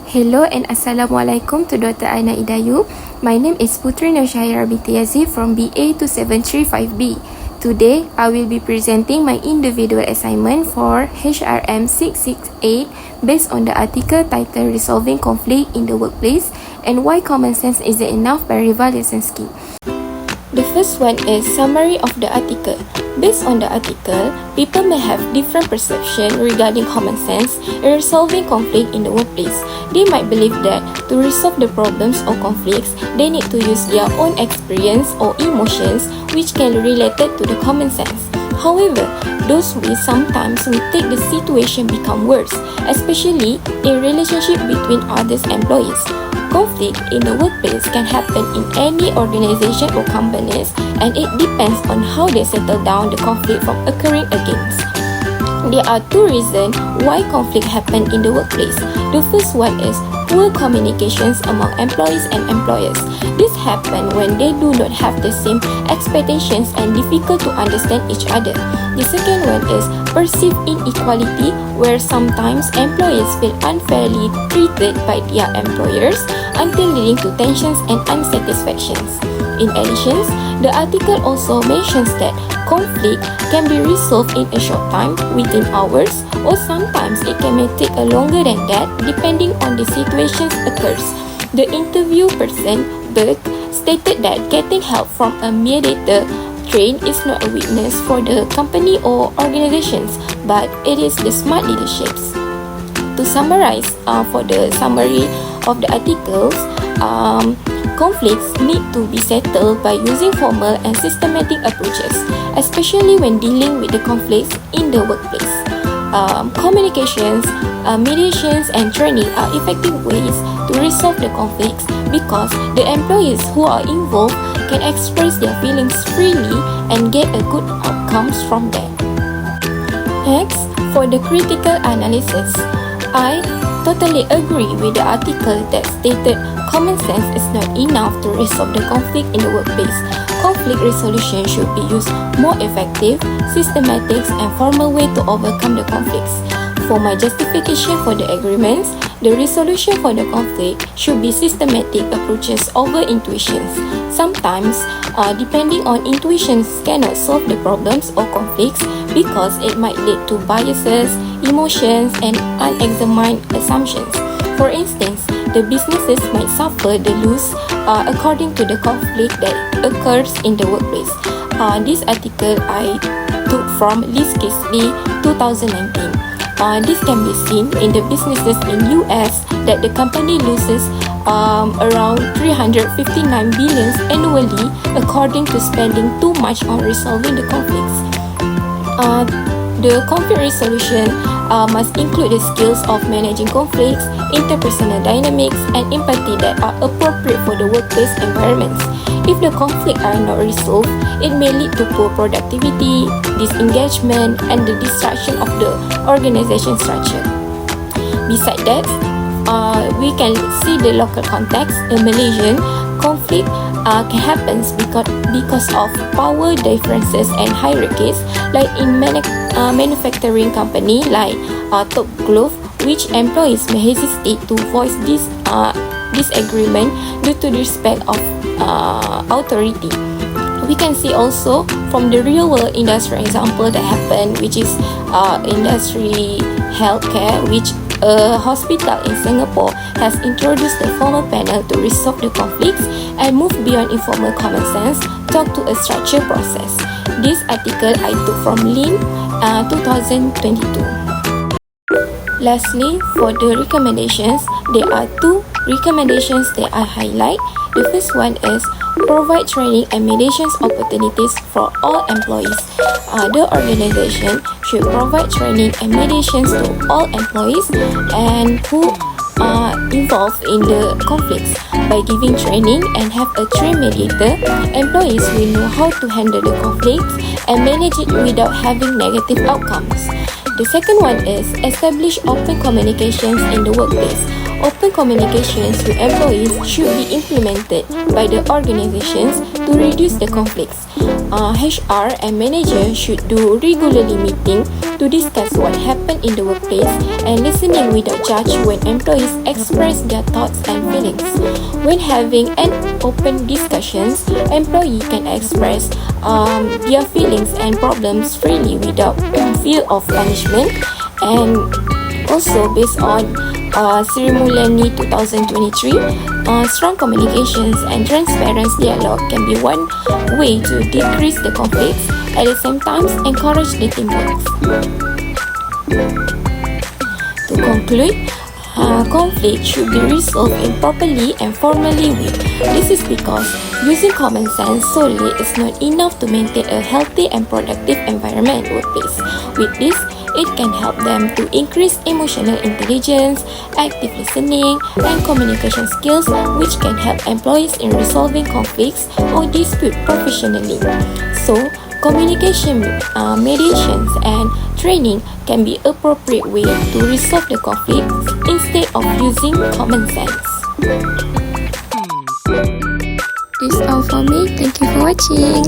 Hello and Assalamualaikum to Dr. Aina Idayu. My name is Putri Nursyahira binti Yazid from BA 2735B. Today, I will be presenting my individual assignment for HRM668 based on the article titled Resolving Conflict in the Workplace and Why Common Sense Isn't Enough by Rieva Lesonsky. The first one is summary of the article. Based on the article, people may have different perception regarding common sense in resolving conflict in the workplace. They might believe that to resolve the problems or conflicts, they need to use their own experience or emotions which can be related to the common sense. However, those ways sometimes will take the situation become worse, especially in relationship between others employees. Conflict in the workplace can happen in any organization or companies, and it depends on how they settle down the conflict from occurring again. There are two reasons why conflict happen in the workplace. The first one is poor communications among employees and employers. This happens when they do not have the same expectations and difficult to understand each other. The second one is perceived inequality, where sometimes employees feel unfairly treated by their employers until leading to tensions and unsatisfactions. In addition, the article also mentions that conflict can be resolved in a short time, within hours, or sometimes it may take a longer than that depending on the situations occurs. The interview person, Burke, stated that getting help from a mediator trained is not a weakness for the company or organizations, but it is the smart leaderships. To summarize, for the summary of the articles, conflicts need to be settled by using formal and systematic approaches, especially when dealing with the conflicts in the workplace. Communications, mediations, and training are effective ways to resolve the conflicts because the employees who are involved can express their feelings freely and get a good outcomes from them. Next, for the critical analysis, I totally agree with the article that stated common sense is not enough to resolve the conflict in the workplace. Conflict resolution should be used more effective, systematic, and formal way to overcome the conflicts. For my justification for the agreements, the resolution for the conflict should be systematic approaches over intuitions. Sometimes, depending on intuitions cannot solve the problems or conflicts because it might lead to biases, emotions, and unexamined assumptions. For instance, the businesses might suffer the loss according to the conflict that occurs in the workplace. This article I took from Lesonsky 2019. This can be seen in the businesses in US that the company loses around 359 billion annually according to spending too much on resolving the conflicts. The conflict resolution must include the skills of managing conflicts, interpersonal dynamics, and empathy that are appropriate for the workplace environments. If the conflicts are not resolved, it may lead to poor productivity, disengagement, and the destruction of the organization structure. Besides that, we can see the local context. In Malaysian, conflict can happen because of power differences and hierarchies, like in manufacturing company like Top Glove, which employees may hesitate to voice disagreement due to the respect of authority. We can see also from the real world industry example that happened, which is industry healthcare, which a hospital in Singapore has introduced the formal panel to resolve the conflicts and move beyond informal common sense, talk to a structured process. This article I took from Lin 2022. Lastly, for the recommendations, there are two recommendations that I highlight. The first one is provide training and mediations opportunities for all employees. The organization should provide training and mediations to all employees and who are involved in the conflicts. By giving training and have a trained mediator, employees will know how to handle the conflicts and manage it without having negative outcomes. The second one is establish open communications in the workplace. Open communications with employees should be implemented by the organizations to reduce the conflicts. HR and manager should do regularly meeting to discuss what happened in the workplace and listening without judge when employees express their thoughts and feelings. When having an open discussions, employee can express their feelings and problems freely without fear of punishment. And also based on Srimulani 2023, strong communications and transparent dialogue can be one way to decrease the conflicts, at the same time encourage the teamwork. To conclude, conflict should be resolved improperly and formally with. This is because using common sense solely is not enough to maintain a healthy and productive environment workplace. With this, it can help them to increase emotional intelligence, active listening, and communication skills, which can help employees in resolving conflicts or disputes professionally. So, communication, mediations, and training can be appropriate way to resolve the conflict instead of using common sense. This is all for me. Thank you for watching.